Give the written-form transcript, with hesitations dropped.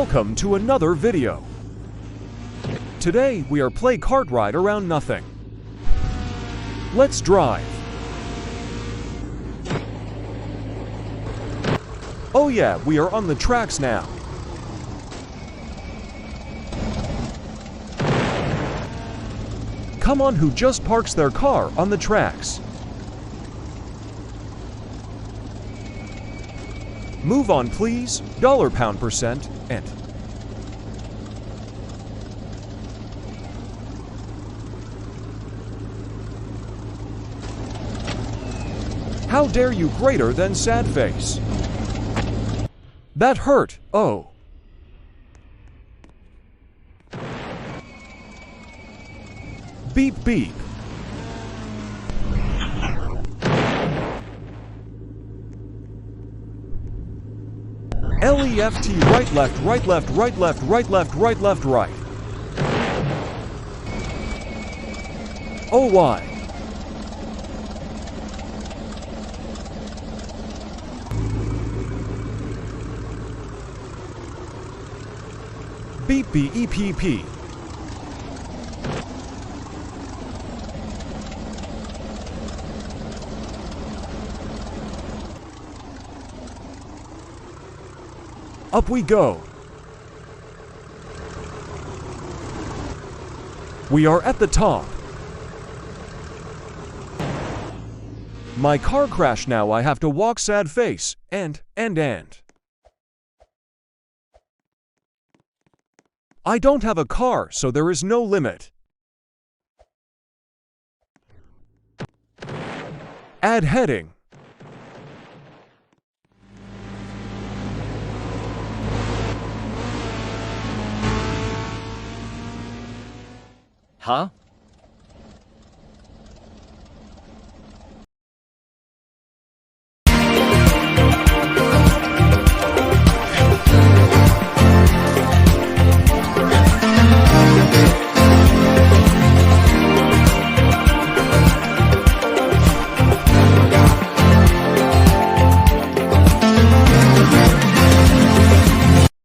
Welcome to another video. Today we are play kart ride around nothing. Let's drive. Oh yeah, we are on the tracks now. Come on, who just parks their car on the tracks? Move on please, $pound% and how dare you greater than sad face? That hurt, oh. Beep beep. LEFT right left right left right left right left right left right. OY. Beep beep EPP. Up we go. We are at the top. My car crashed now. I have to walk sad face and. I don't have a car, so there is no limit. Add heading. Huh?